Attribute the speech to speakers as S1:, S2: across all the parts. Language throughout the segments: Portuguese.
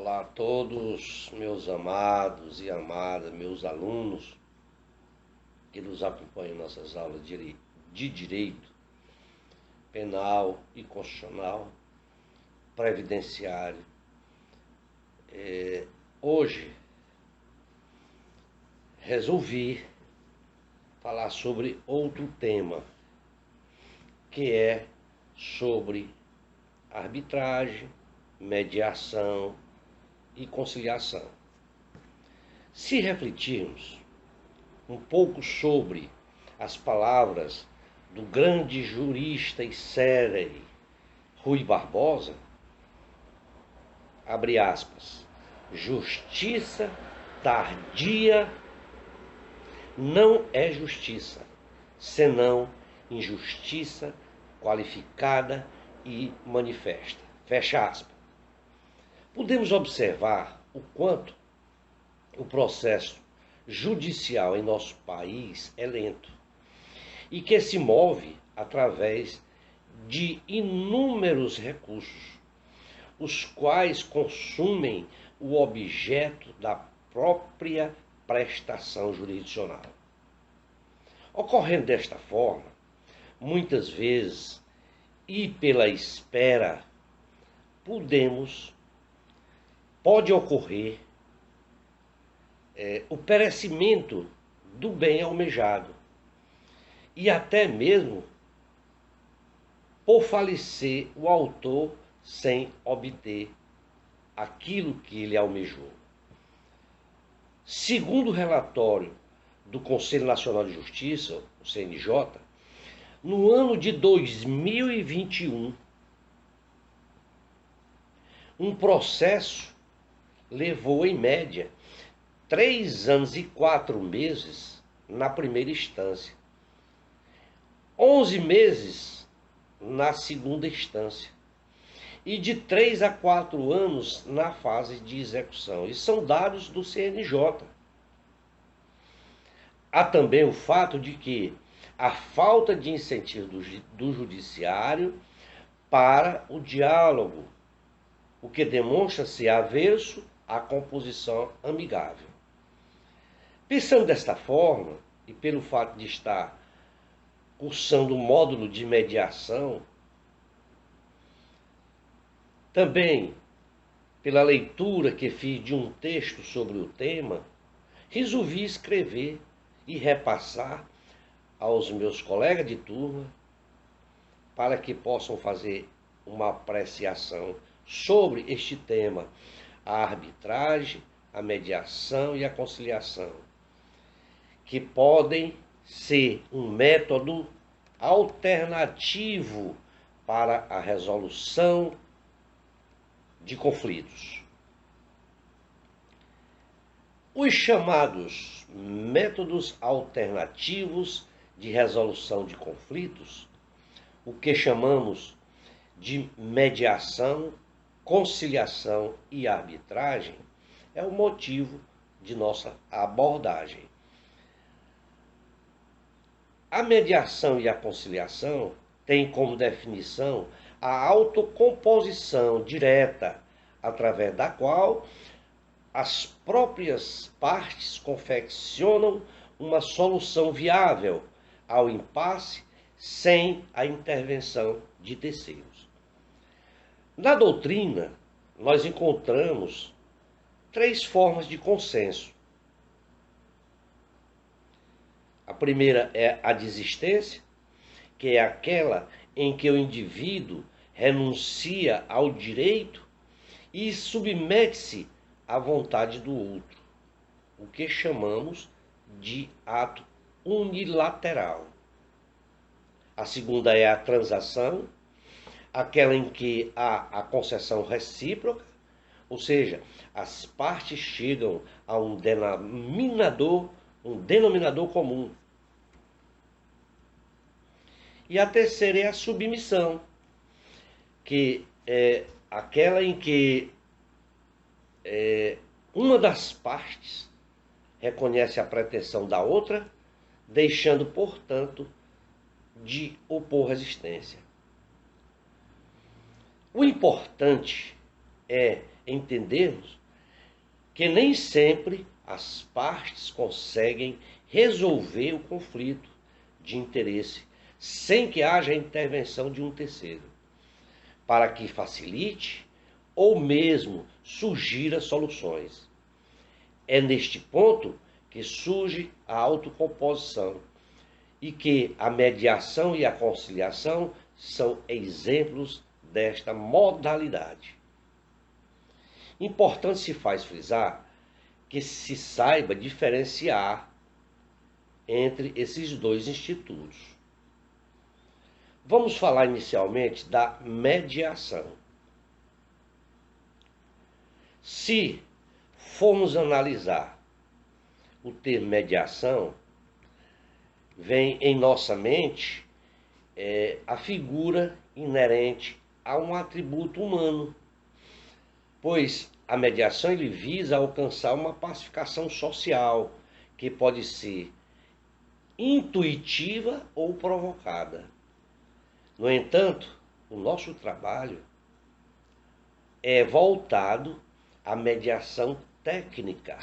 S1: Olá a todos, meus amados e amadas, meus alunos que nos acompanham em nossas aulas de Direito Penal e Constitucional, Previdenciário. Hoje resolvi falar sobre outro tema, que é sobre arbitragem, mediação e conciliação. Se refletirmos um pouco sobre as palavras do grande jurista e célebre Rui Barbosa, abre aspas, justiça tardia não é justiça, senão injustiça qualificada e manifesta. Fecha aspas. Podemos observar o quanto o processo judicial em nosso país é lento e que se move através de inúmeros recursos, os quais consumem o objeto da própria prestação jurisdicional. Ocorrendo desta forma, muitas vezes, e pela espera, pode ocorrer o perecimento do bem almejado e até mesmo por falecer o autor sem obter aquilo que ele almejou. Segundo o relatório do Conselho Nacional de Justiça, o CNJ, no ano de 2021, um processo levou, em média, 3 anos e 4 meses na primeira instância, 11 meses na segunda instância e de 3 a 4 anos na fase de execução. E são dados do CNJ. Há também o fato de que a falta de incentivo do judiciário para o diálogo, o que demonstra ser averso à composição amigável. Pensando desta forma, e pelo fato de estar cursando o módulo de mediação, também pela leitura que fiz de um texto sobre o tema, resolvi escrever e repassar aos meus colegas de turma para que possam fazer uma apreciação sobre este tema, a arbitragem, a mediação e a conciliação, que podem ser um método alternativo para a resolução de conflitos. Os chamados métodos alternativos de resolução de conflitos, o que chamamos de mediação, conciliação e arbitragem, é o motivo de nossa abordagem. A mediação e a conciliação têm como definição a autocomposição direta, através da qual as próprias partes confeccionam uma solução viável ao impasse sem a intervenção de terceiros. Na doutrina, nós encontramos 3 formas de consenso. A primeira é a desistência, que é aquela em que o indivíduo renuncia ao direito e submete-se à vontade do outro, o que chamamos de ato unilateral. A segunda é a transação, aquela em que há a concessão recíproca, ou seja, as partes chegam a um denominador comum. E a terceira é a submissão, que é aquela em que uma das partes reconhece a pretensão da outra, deixando, portanto, de opor resistência. O importante é entendermos que nem sempre as partes conseguem resolver o conflito de interesse sem que haja a intervenção de um terceiro, para que facilite ou mesmo sugira soluções. É neste ponto que surge a autocomposição e que a mediação e a conciliação são exemplos desta modalidade. Importante se faz frisar que se saiba diferenciar entre esses dois institutos. Vamos falar inicialmente da mediação. Se formos analisar o termo mediação, vem em nossa mente a figura inerente a um atributo humano, pois a mediação ele visa alcançar uma pacificação social que pode ser intuitiva ou provocada. No entanto, o nosso trabalho é voltado à mediação técnica,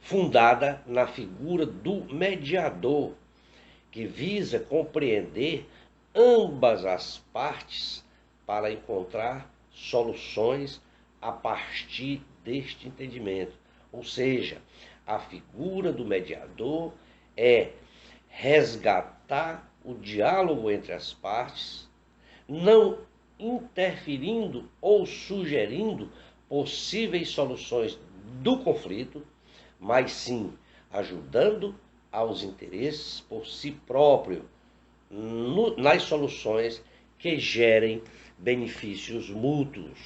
S1: fundada na figura do mediador, que visa compreender ambas as partes para encontrar soluções a partir deste entendimento. Ou seja, a figura do mediador é resgatar o diálogo entre as partes, não interferindo ou sugerindo possíveis soluções do conflito, mas sim ajudando aos interesses por si próprio nas soluções que gerem benefícios mútuos,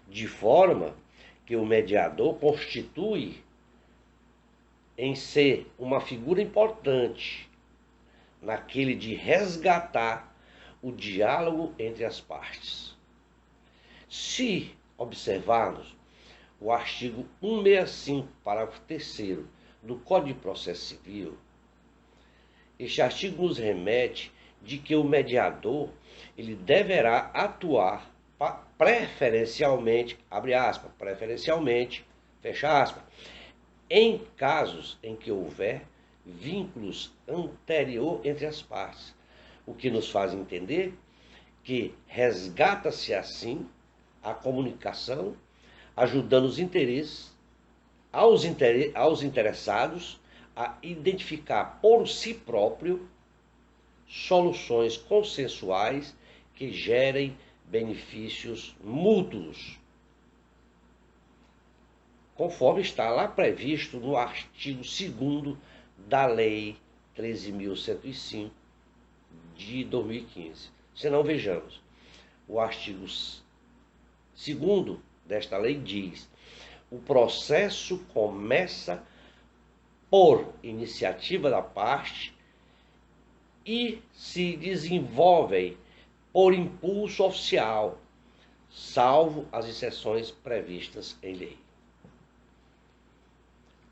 S1: de forma que o mediador constitui em ser uma figura importante naquele de resgatar o diálogo entre as partes. Se observarmos o artigo 165, parágrafo 3º do Código de Processo Civil, este artigo nos remete de que o mediador ele deverá atuar preferencialmente, abre aspas, preferencialmente, fecha aspas, em casos em que houver vínculos anterior entre as partes, o que nos faz entender que resgata-se assim a comunicação, ajudando os interesses, aos interessados a identificar por si próprio soluções consensuais que gerem benefícios mútuos, conforme está lá previsto no artigo 2º da Lei 13.105 de 2015. Se não, vejamos, o artigo 2º desta lei diz: o processo começa por iniciativa da parte e se desenvolvem por impulso oficial, salvo as exceções previstas em lei.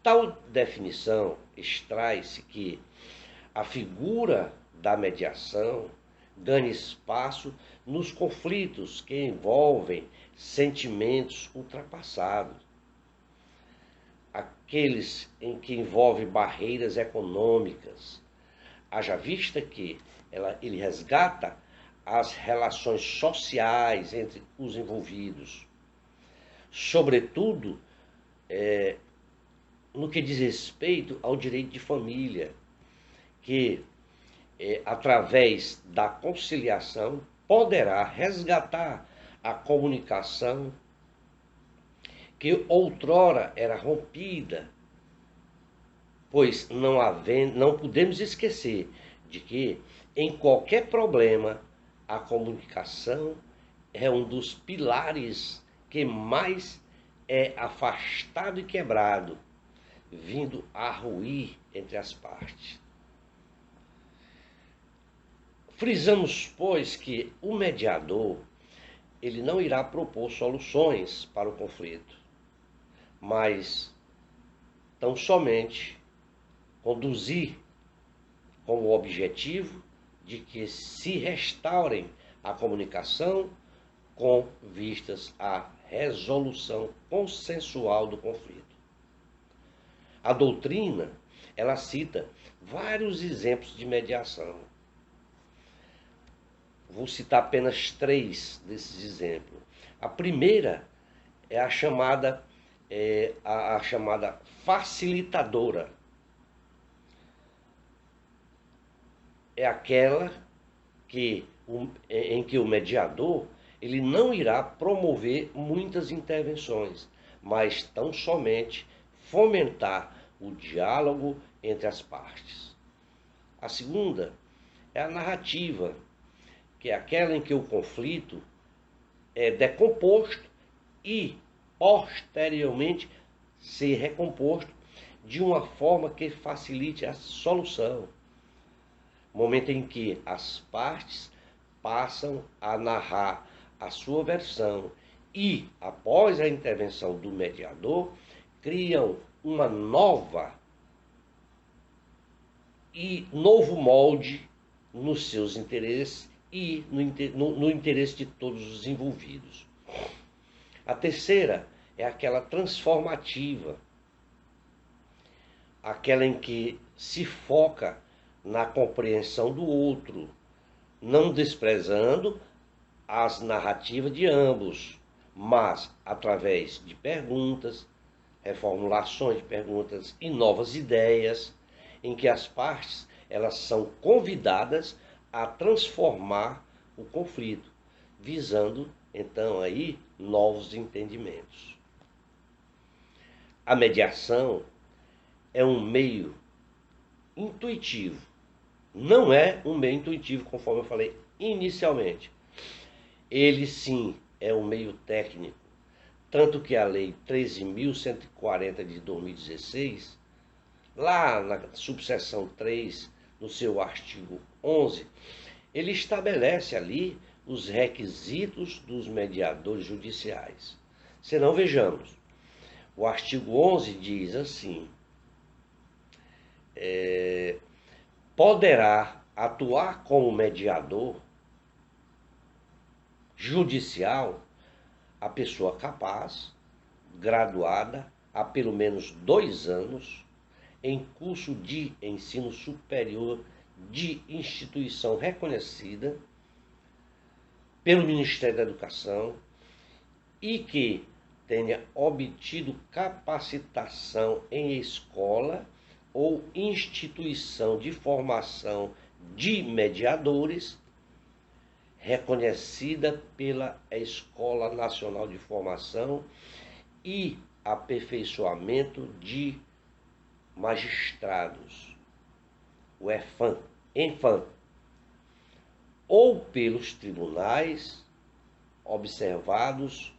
S1: Tal definição extrai-se que a figura da mediação ganha espaço nos conflitos que envolvem sentimentos ultrapassados, aqueles em que envolve barreiras econômicas, haja vista que ele resgata as relações sociais entre os envolvidos, sobretudo no que diz respeito ao direito de família, que através da conciliação poderá resgatar a comunicação que outrora era rompida, pois não podemos esquecer de que em qualquer problema a comunicação é um dos pilares que mais é afastado e quebrado, vindo a ruir entre as partes. Frisamos, pois, que o mediador ele não irá propor soluções para o conflito, mas tão somente conduzir com o objetivo de que se restaurem a comunicação com vistas à resolução consensual do conflito. A doutrina, ela cita vários exemplos de mediação. Vou citar apenas 3 desses exemplos. A primeira é a chamada facilitadora. É aquela em que o mediador ele não irá promover muitas intervenções, mas tão somente fomentar o diálogo entre as partes. A segunda é a narrativa, que é aquela em que o conflito é decomposto e posteriormente ser recomposto de uma forma que facilite a solução. Momento em que as partes passam a narrar a sua versão e, após a intervenção do mediador, criam uma novo molde nos seus interesses e no interesse de todos os envolvidos. A terceira é aquela transformativa, aquela em que se foca na compreensão do outro, não desprezando as narrativas de ambos, mas através de perguntas, reformulações de perguntas e novas ideias, em que as partes elas são convidadas a transformar o conflito, visando então aí novos entendimentos. A mediação é um meio intuitivo. Não é um meio intuitivo, conforme eu falei inicialmente. Ele sim é um meio técnico, tanto que a Lei 13.140 de 2016, lá na subseção 3, no seu artigo 11, ele estabelece ali os requisitos dos mediadores judiciais. Senão, vejamos, o artigo 11 diz assim: poderá atuar como mediador judicial a pessoa capaz, graduada há pelo menos 2 anos, em curso de ensino superior de instituição reconhecida pelo Ministério da Educação e que tenha obtido capacitação em escola ou instituição de formação de mediadores reconhecida pela Escola Nacional de Formação e Aperfeiçoamento de Magistrados, o ENFAM, ou pelos tribunais, observados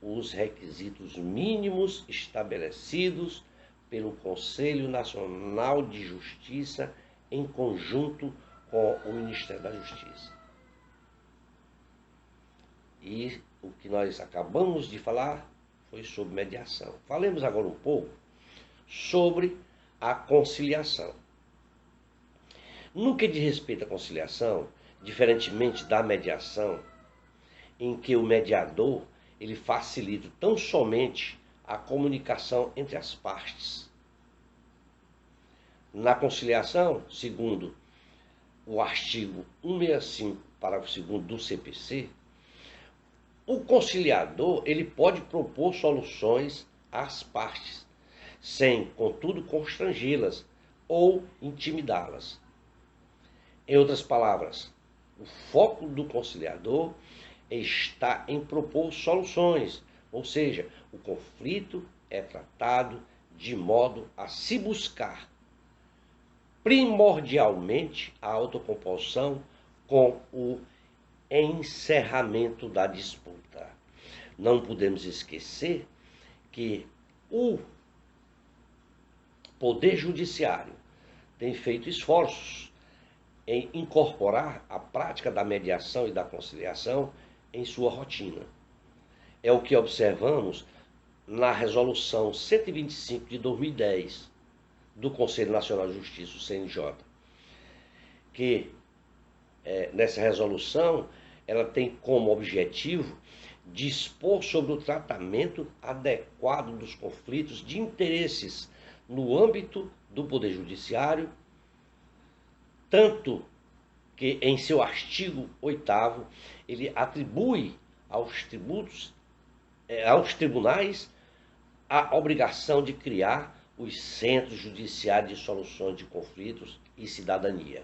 S1: os requisitos mínimos estabelecidos pelo Conselho Nacional de Justiça em conjunto com o Ministério da Justiça. E o que nós acabamos de falar foi sobre mediação. Falemos agora um pouco sobre a conciliação. No que diz respeito à conciliação, diferentemente da mediação, em que o mediador ele facilita tão somente a comunicação entre as partes. Na conciliação, segundo o artigo 165, parágrafo 2º do CPC, o conciliador ele pode propor soluções às partes, sem, contudo, constrangê-las ou intimidá-las. Em outras palavras, o foco do conciliador está em propor soluções, ou seja, o conflito é tratado de modo a se buscar primordialmente a autocompulsão com o encerramento da disputa. Não podemos esquecer que o Poder Judiciário tem feito esforços em incorporar a prática da mediação e da conciliação em sua rotina. É o que observamos na Resolução 125 de 2010 do Conselho Nacional de Justiça, o CNJ, que nessa resolução ela tem como objetivo dispor sobre o tratamento adequado dos conflitos de interesses no âmbito do Poder Judiciário, tanto que em seu artigo 8º ele atribui aos tribunais a obrigação de criar os centros judiciários de soluções de conflitos e cidadania.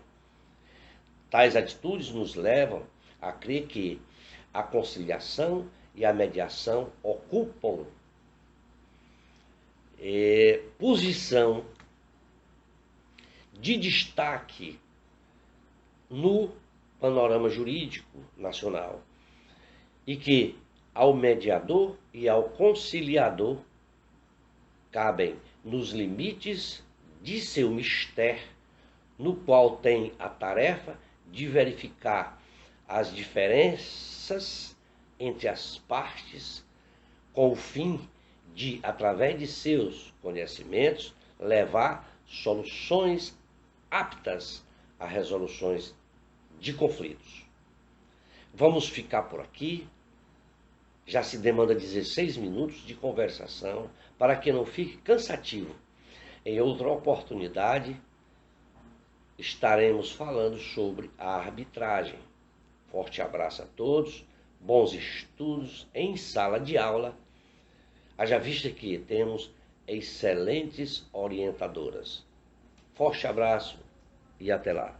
S1: Tais atitudes nos levam a crer que a conciliação e a mediação ocupam posição de destaque no panorama jurídico nacional e que ao mediador e ao conciliador cabem nos limites de seu mistério, no qual tem a tarefa de verificar as diferenças entre as partes, com o fim de, através de seus conhecimentos, levar soluções aptas a resoluções de conflitos. Vamos ficar por aqui. Já se demanda 16 minutos de conversação para que não fique cansativo. Em outra oportunidade, estaremos falando sobre a arbitragem. Forte abraço a todos, bons estudos em sala de aula. Haja vista que temos excelentes orientadoras. Forte abraço e até lá.